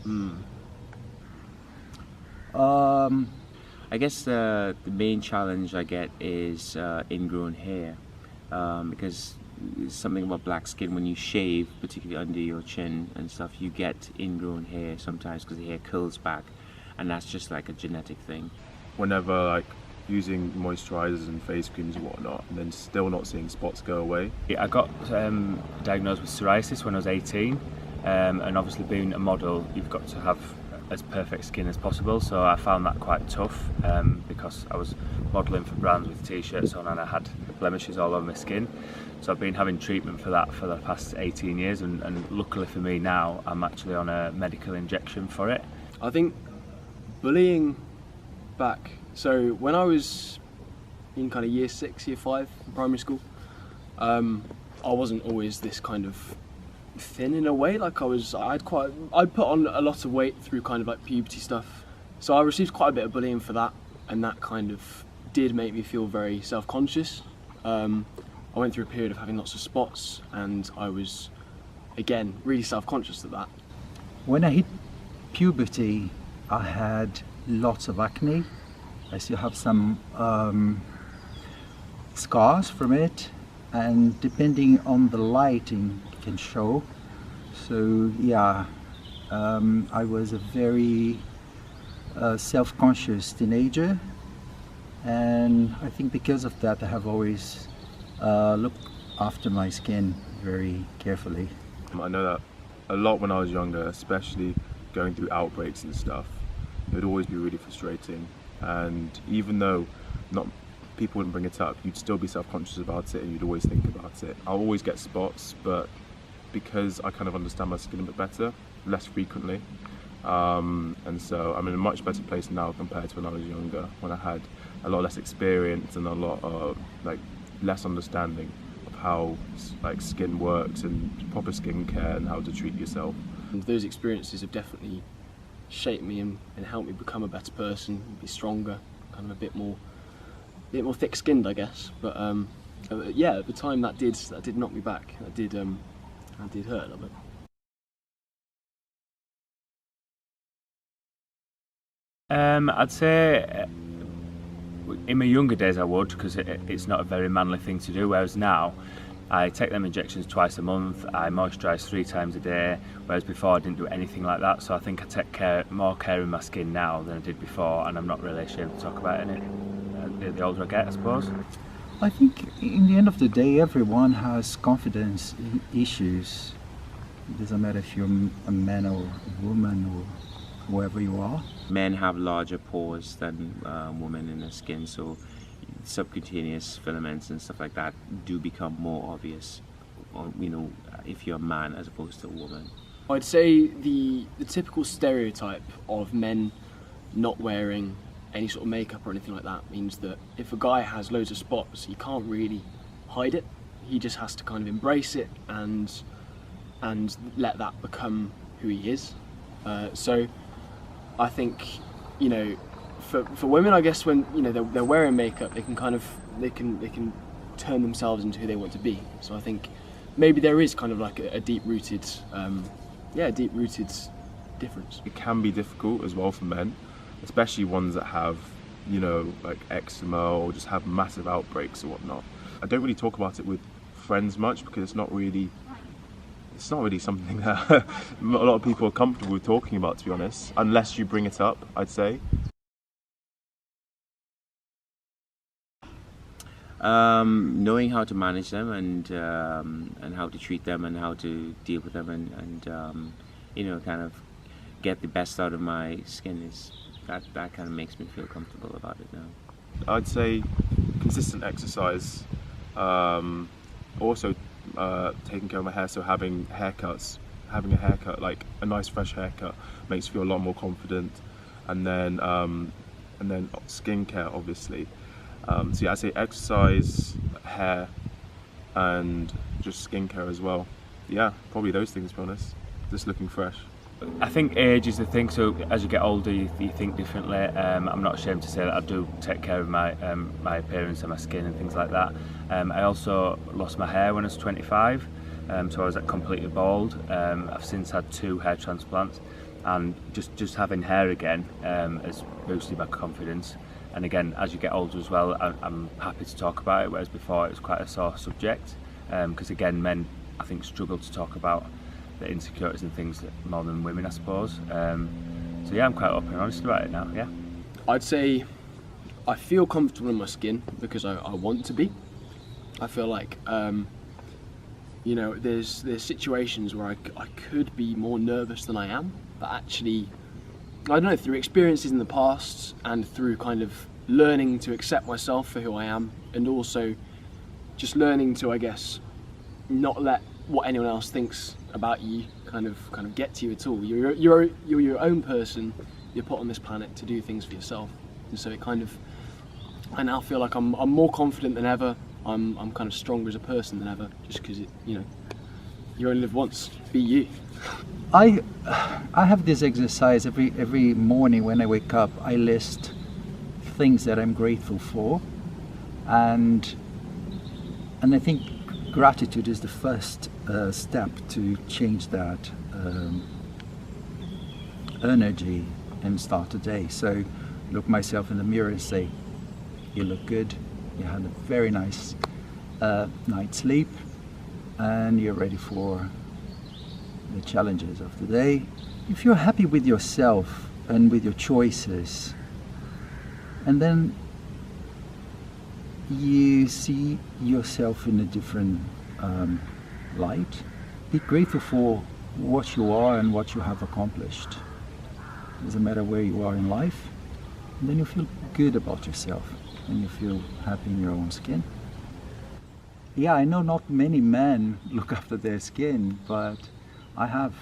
Mm. I guess the main challenge I get is ingrown hair, because it's something about black skin. When you shave, particularly under your chin and stuff, you get ingrown hair sometimes because the hair curls back, and that's just like a genetic thing. Whenever like using moisturizers and face creams and whatnot, and then still not seeing spots go away. I got diagnosed with psoriasis when I was 18, and obviously being a model, you've got to have as perfect skin as possible, so I found that quite tough because I was modelling for brands with t-shirts on and I had blemishes all over my skin. So I've been having treatment for that for the past 18 years, and luckily for me now I'm actually on a medical injection for it. I think bullying back, so when I was in kind of year 6, year 5 in primary school, I wasn't always this kind of thin in a way. Like I'd put on a lot of weight through kind of like puberty stuff, so I received quite a bit of bullying for that, and that kind of did make me feel very self-conscious. I went through a period of having lots of spots, and I was again really self-conscious of that. When I hit puberty, I had lots of acne. I still have some scars from it, and depending on the lighting it can show. So yeah, I was a very self-conscious teenager, and I think because of that I have always looked after my skin very carefully. I know that a lot when I was younger, especially going through outbreaks and stuff, it would always be really frustrating, and even though not people wouldn't bring it up, you'd still be self-conscious about it and you'd always think about it. I'll always get spots, but because I kind of understand my skin a bit better, less frequently, and so I'm in a much better place now compared to when I was younger, when I had a lot less experience and a lot of like less understanding of how like skin works and proper skincare and how to treat yourself. And those experiences have definitely shaped me and helped me become a better person, be stronger, kind of a bit more thick-skinned, I guess. But yeah, at the time that did knock me back. That did hurt a little bit. I'd say in my younger days I would, because it's not a very manly thing to do, whereas now I take them injections twice a month, I moisturise 3 times a day, whereas before I didn't do anything like that. So I think I take more care of my skin now than I did before, and I'm not really ashamed to talk about it the older I get, I suppose. I think in the end of the day everyone has confidence issues. It doesn't matter if you're a man or a woman or whoever you are. Men have larger pores than women in their skin, so subcutaneous filaments and stuff like that do become more obvious, you know, if you're a man as opposed to a woman. I'd say the typical stereotype of men not wearing any sort of makeup or anything like that means that if a guy has loads of spots, he can't really hide it. He just has to kind of embrace it and let that become who he is. So I think, you know, for women, I guess when, you know, they're wearing makeup, they can kind of they can turn themselves into who they want to be. So I think maybe there is kind of like a deep-rooted difference. It can be difficult as well for men, especially ones that have, you know, like eczema or just have massive outbreaks or whatnot. I don't really talk about it with friends much because it's not really something that a lot of people are comfortable with talking about, to be honest, unless you bring it up, I'd say. Knowing how to manage them and how to treat them and how to deal with them and you know, kind of get the best out of my skin is that kind of makes me feel comfortable about it now. I'd say consistent exercise, also taking care of my hair, so having a haircut, like a nice fresh haircut, makes you feel a lot more confident, and then skincare, obviously. So yeah, I'd say exercise, hair, and just skincare as well. Yeah, probably those things, to be honest. Just looking fresh. I think age is the thing, so as you get older you think differently. I'm not ashamed to say that I do take care of my appearance and my skin and things like that. I also lost my hair when I was 25, so I was completely bald. I've since had 2 hair transplants, and just having hair again has boosted my confidence. And again, as you get older as well, I'm happy to talk about it, whereas before it was quite a sore subject, because again, men I think struggle to talk about the insecurities and things more than women, I suppose. So yeah, I'm quite open and honest about it now. Yeah. I'd say I feel comfortable in my skin because I want to be. I feel like you know, there's situations where I could be more nervous than I am, but actually, I don't know, through experiences in the past and through kind of learning to accept myself for who I am, and also just learning to, I guess, not let what anyone else thinks about you kind of get to you at all. You're your own person. You're put on this planet to do things for yourself, and so I now feel like I'm more confident than ever. I'm kind of stronger as a person than ever, just because you know, you only live once. Be you. I have this exercise every morning when I wake up. I list things that I'm grateful for, and I think gratitude is the first step to change that energy and start the day. So look myself in the mirror and say, you look good, you had a very nice night's sleep, and you're ready for the challenges of the day. If you're happy with yourself and with your choices, and then you see yourself in a different light, be grateful for what you are and what you have accomplished. Doesn't matter where you are in life, and then you feel good about yourself and you feel happy in your own skin. Yeah, I know not many men look after their skin, but I have.